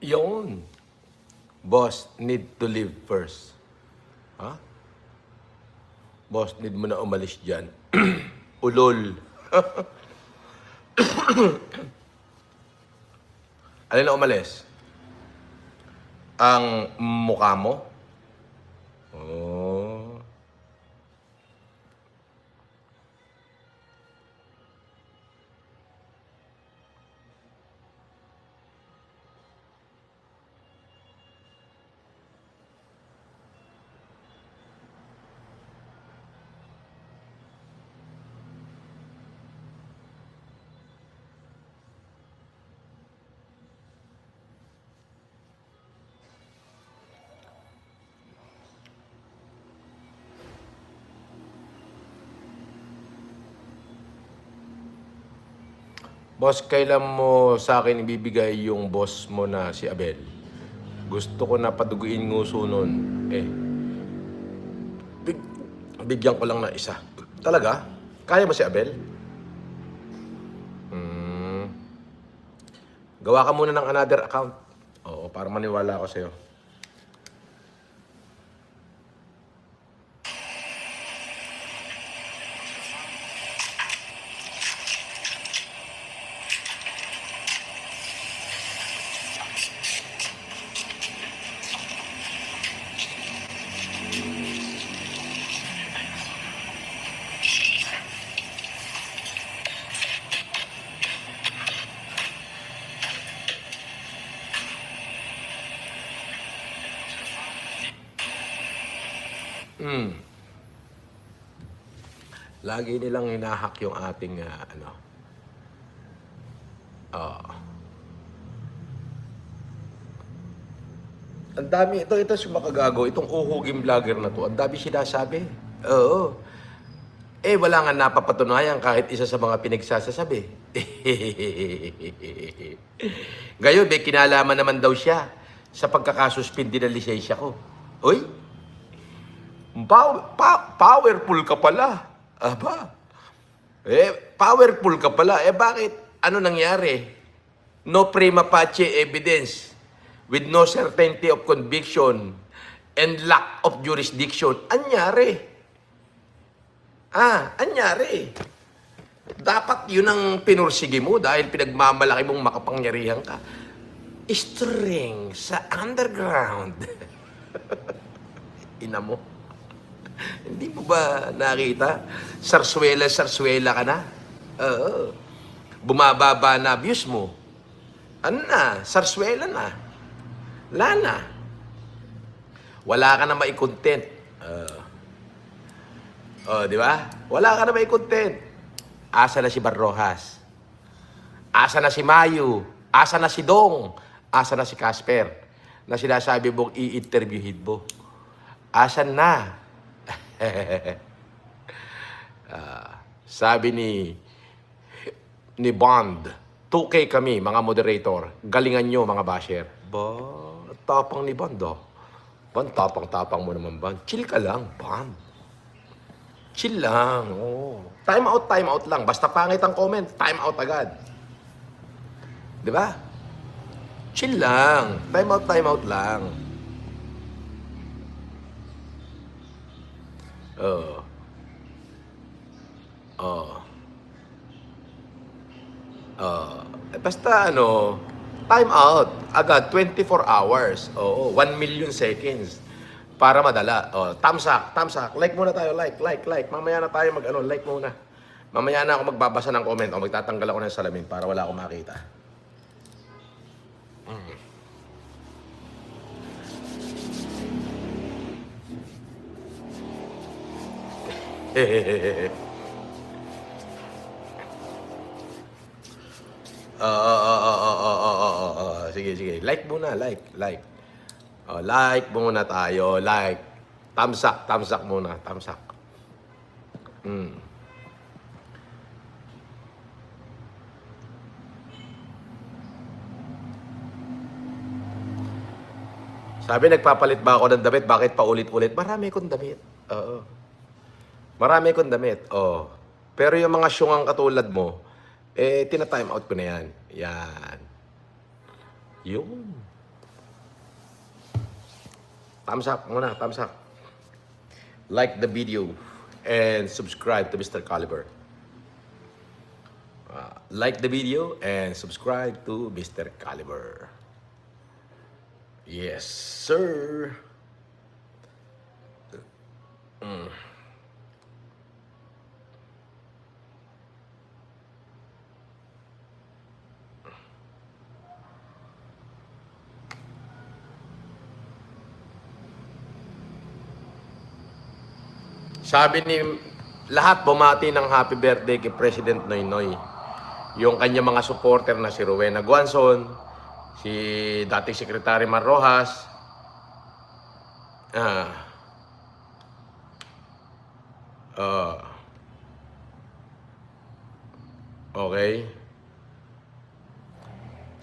Yun. Boss, need to live first. Ha? Boss, need mo na umalis dyan. Ulol. Alin na umalis? Ang mukha mo? Oh. Boss, kailan mo sa akin ibibigay yung boss mo na si Abel? Gusto ko na paduguin nguso nun. Big- bigyan ko lang na isa. Talaga? Kaya mo si Abel? Hmm. Gawa ka muna ng another account. Oo, para maniwala ako sa'yo. Lagi nilang hinahack yung ating, ang dami, ito si makagago, itong uhuging vlogger na to, ang dami sinasabi. Oo. Wala nga napapatunayan kahit isa sa mga pinagsasasabi. Ngayon, may kinalaman naman daw siya sa pagkakasuspindi ng lisensya ko. Uy, powerful ka pala. Aba, powerful ka pala. Bakit? Ano nangyari? No prima facie evidence with no certainty of conviction and lack of jurisdiction. Anyari? Anyari? Dapat yun ang pinursige mo dahil pinagmamalaki mong makapangyarihan ka. String sa underground. Ina mo. Hindi mo ba nakita? Sarswela ka na. Oo. Bumababa na views mo. Ano na? Sarswela na. Lana. Wala ka na mai-content. Di ba? Wala ka na mai-content. Asa na si Barrojas? Asa na si Mayu? Asa na si Dong? Asa na si Casper? Na sinasabi mong i-interviewin mo. Asan na? Sabi ni Bond, 2K kami, mga moderator. Galingan nyo, mga basher. Tapang ni Bond, oh. Bond, tapang-tapang mo naman, Bond. Chill ka lang, Bond. Chill lang, oh. Time out lang. Basta pangit ang comment, time out agad. Di ba? Chill lang. Time out lang. Basta time out. Agad, 24 hours. Oo, 1 million seconds. Para madala. Thumbs up. Like muna tayo, like. Mamaya na tayo like muna. Mamaya na ako magbabasa ng comment o magtatanggal ako ng salamin para wala akong makita. Sige. Like muna, like. Like muna tayo, like. Thumbs up muna, thumbs up. Sabi, nagpapalit ba ako ng damit? Bakit paulit-ulit? Marami akong damit. Oo. Marami akong damit. Oh. Pero yung mga syungang katulad mo, tina-time out ko na yan. Yan. Yun. Thumbs up muna, thumbs up. Like the video and subscribe to Mr. Caliber. Like the video and subscribe to Mr. Caliber. Yes, sir. Sabi ni lahat bumati ng happy birthday kay President Noynoy. Yung kanya mga supporter na si Rowena Guanzon, si dating Secretary Mar Rojas, ah, ah, okay.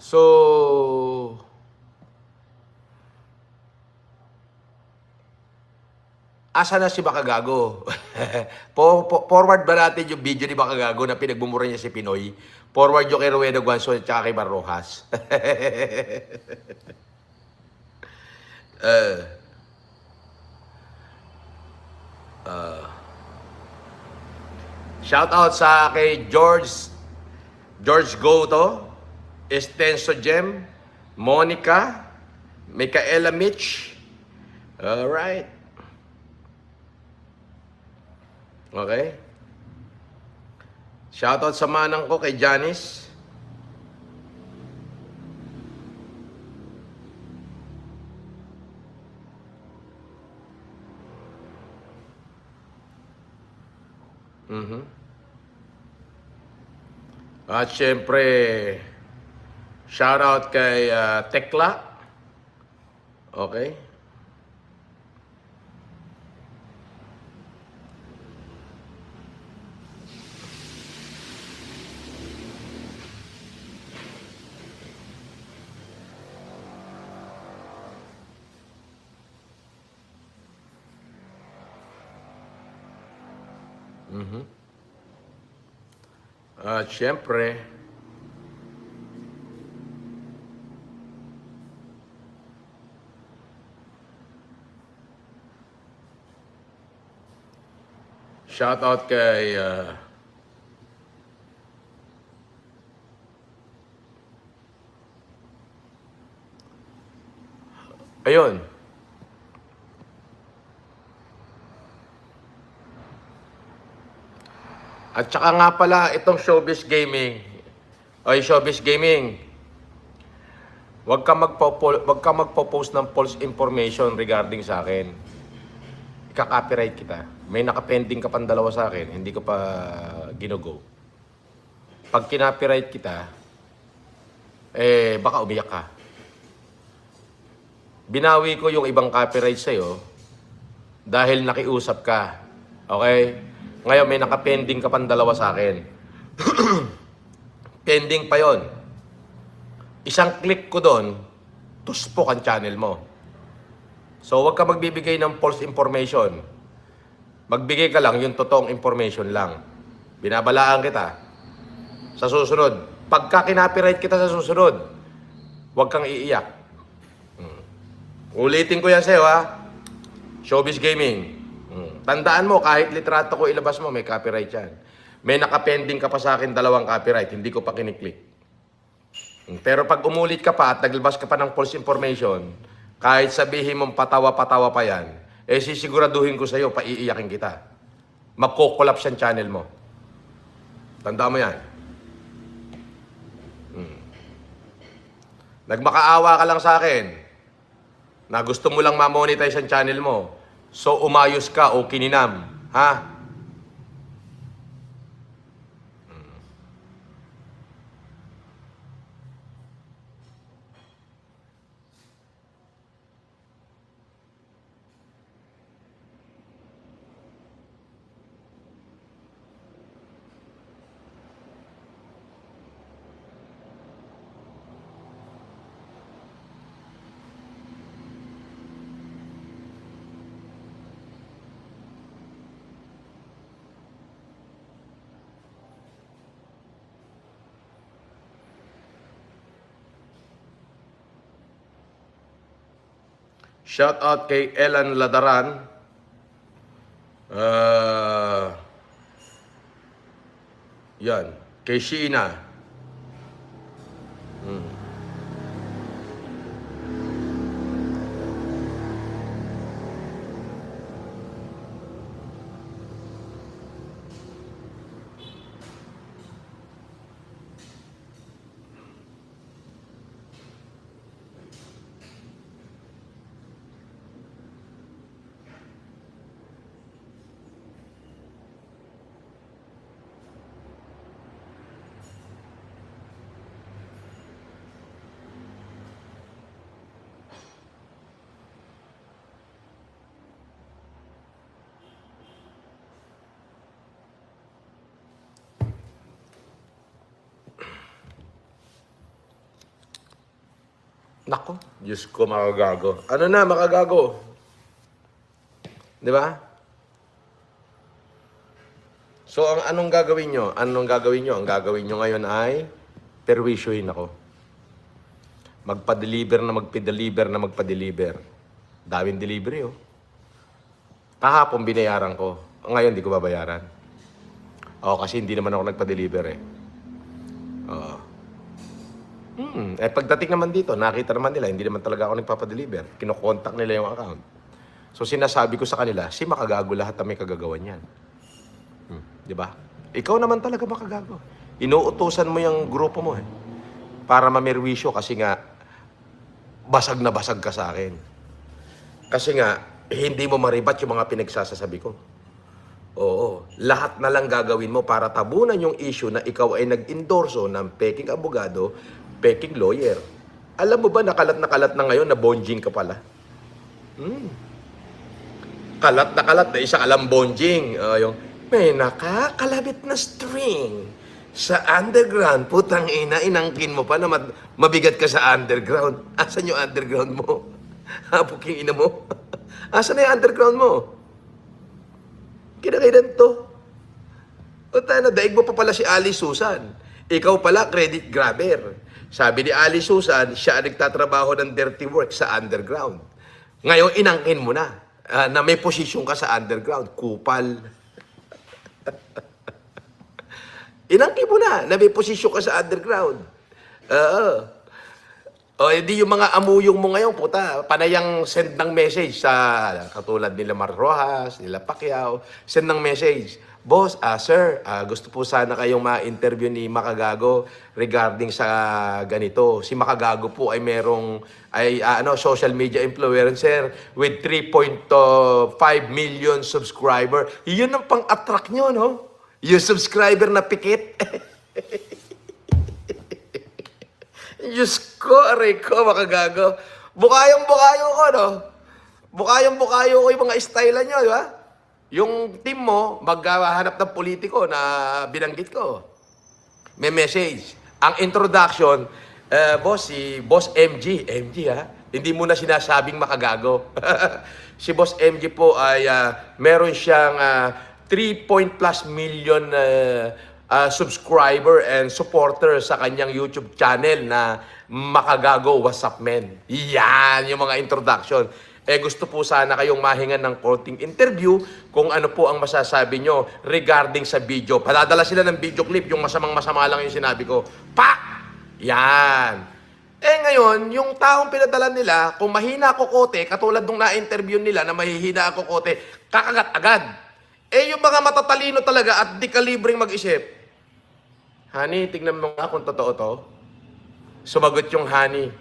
So, asa na si Bakagago? Forward ba natin yung video ni Bakagago na pinagmumura niya si Pinoy? Forward yung kay Rowena Guanzon at saka kay Mar Rojas. Shout out sa kay George Goto, Estenso Jem, Monica, Micaela Mitch. Alright. Okay. Shout out sa manang ko kay Janice. At syempre, shout out kay Tekla. Okay. At syempre, shout out kay ayun. At saka nga pala itong Showbiz Gaming. Ay, Showbiz Gaming. Huwag ka magpo-post ng false information regarding sa akin. Ika-copyright kita. May nakapending ka pang dalawa sa akin, hindi ko pa ginugo. Pag kinopyright kita, baka umiyak ka. Binawi ko yung ibang copyright sa'yo dahil nakiusap ka. Okay? Ngayon may nakapending ka pang dalawa sa akin. Pending pa yon. Isang click ko doon, tuspok ang channel mo. So huwag ka magbibigay ng false information. Magbigay ka lang yung totoong information lang. Binabalaan kita. Sa susunod, pagka kinopyright kita sa susunod, huwag kang iiyak. Ulitin ko yan sa'yo, ha? Showbiz Gaming. Tandaan mo, kahit litrato ko ilabas mo, may copyright yan. May nakapending ka pa sa akin, 2 copyright, hindi ko pa kiniklik. Pero pag umulit ka pa at naglabas ka pa ng false information, kahit sabihin mong patawa-patawa pa yan, sisiguraduhin ko sa'yo, paiiyakin kita. Magko-collapse yung channel mo. Tandaan mo yan. Nagmakaawa ka lang sa akin na gusto mo lang ma-monetize ang channel mo. So, umayos ka o kininam. Ha? Shout out kay Elan Ladaran. Yan. Kay Sheena. Nako, Diyos ko, makagago. Ano na, makagago? Di ba? So, ang anong gagawin nyo? Anong gagawin nyo? Ang gagawin nyo ngayon ay perwisyohin ako. Magpa-deliver na magpa-deliver na magpa-deliver. Daming delivery, oh. Kahapon binayaran ko. Ngayon, di ko babayaran. Kasi hindi naman ako nagpa-deliver, eh. Pagdating naman dito, nakita naman nila, hindi naman talaga ako nagpapadeliver. Kinokontak nila yung account. So sinasabi ko sa kanila, si makagago lahat na may kagagawan yan. Di ba? Ikaw naman talaga makagago. Inuutosan mo yung grupo mo para mamerwisyo kasi nga, basag na basag ka sa akin. Kasi nga, hindi mo maribat yung mga pinagsasasabi ko. Oo, lahat na lang gagawin mo para tabunan yung issue na ikaw ay nag-endorso ng peking abogado, peking lawyer. Alam mo ba, nakalat na ngayon na bonjing ka pala? Kalat na isa ka lang bonjing. Yung, may nakakalabit na string sa underground. Putang ina, inangkin mo pa na mabigat ka sa underground. Asan yung underground mo? Puking ina mo? Asan na yung underground mo? Kinakailan to. O tayo na, daig mo pa pala si Ali Susan. Ikaw pala, credit grabber. Sabi ni Ali Susan, siya ang nagtatrabaho ng dirty work sa underground. Ngayon, inangkin mo na may posisyon ka sa underground. Kupal. Inangkin mo na may posisyon ka sa underground. Hindi yung mga amuyong mo ngayon, puta, panayang send ng message sa katulad nila Mar Rojas, nila Pacquiao, send ng message. Boss, sir, gusto po sana kayong ma-interview ni Makagago regarding sa ganito. Si Makagago po ay merong social media influencer with 3.5 million subscriber. Yun ang pang-attract nyo, no? Yung subscriber na pikit. Diyos ko, aray ko, Makagago. Bukayong-bukayo ko, no? Bukayong-bukayo ko yung mga style nyo, di ba? Yung team mo, maghahanap ng politiko na binanggit ko. May message. Ang introduction, si Boss MG. MG, ha? Hindi mo na sinasabing Makagago. Si Boss MG po ay meron siyang 3+ million subscriber and supporter sa kanyang YouTube channel na Makagago What's Up Men. Yan, yung mga introduction. Gusto po sana kayong mahingan ng konting interview kung ano po ang masasabi nyo regarding sa video. Padadala sila ng video clip, yung masamang-masama lang yung sinabi ko. Pak! Yan. Ngayon, yung taong pinadala nila, kung mahina ako kote, katulad nung na-interview nila na mahihina ako kote, kakagat agad. Yung mga matatalino talaga at di kalibreng mag-isip, Honey, tignan mo nga kung totoo to. Sumagot yung Honey,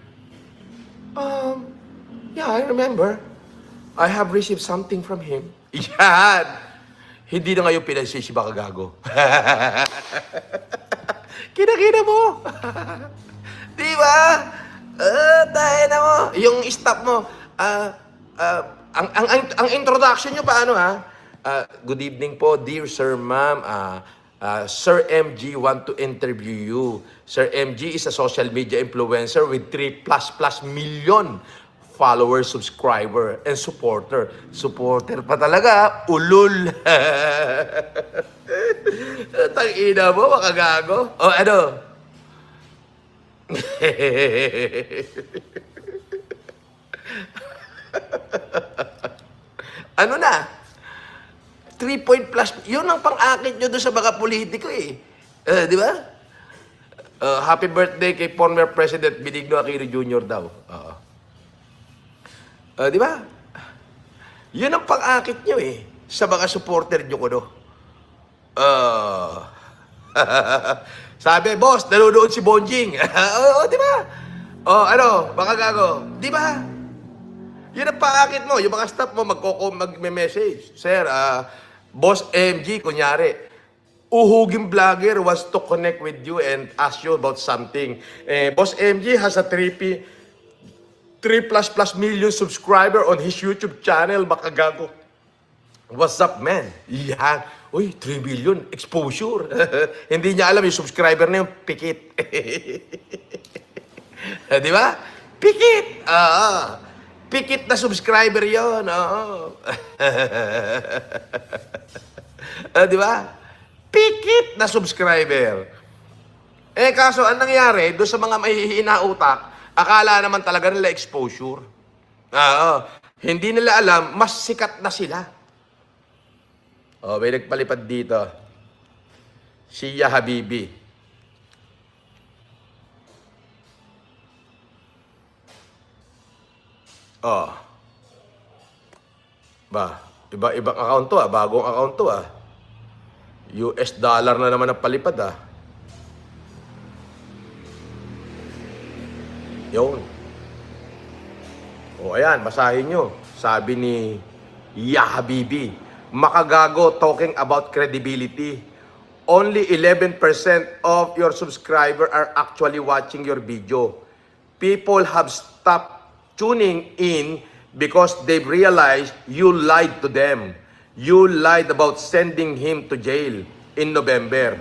yeah, I remember. I have received something from him. Yan! Hindi na ngayon pinagsisi Makagago. Kinakina mo. Di ba? Tayo na mo. Yung stop mo. Ang introduction nyo paano ha? Good evening po, dear Sir Ma'am. Sir MG want to interview you. Sir MG is a social media influencer with 3+ million follower, subscriber, and supporter. Supporter pa talaga, ulul. Tangina mo, Makagago. O ano? Ano na? 3 point plus. Yun ang pang-akit nyo doon sa mga politiko eh. Di ba? Happy birthday kay former President Benigno Aquino Jr. daw. Oo. Di ba? Yun ang pang-akit nyo eh. Sa mga supporter nyo ko no. Sabi, boss, nanonood si Bonjing. Oo, di ba? Ano, baka gago. Di ba? Yun ang paakit mo. Yung mga staff mo magme-message. Sir, Boss MG, kunyari, uhuging vlogger wants to connect with you and ask you about something. Boss MG has a 3 plus million subscriber on his YouTube channel. Makagago. What's up, man? Yan. Uy, 3 billion. Exposure. Hindi niya alam yung subscriber na yung pikit. Di ba? Pikit. Pikit na subscriber yon. Di ba? Pikit na subscriber. Kaso, anong nangyari, doon sa mga mahihina utak, akala naman talaga nila exposure. Hindi nila alam, mas sikat na sila. May nagpalipad dito. Siya Habibi. Ibang account to bagong account to US dollar na naman ang palipad Yun. Ayan, basahin nyo. Sabi ni Ya Habibi, makagago talking about credibility. Only 11% of your subscribers are actually watching your video. People have stopped tuning in because they've realized you lied to them. You lied about sending him to jail in November.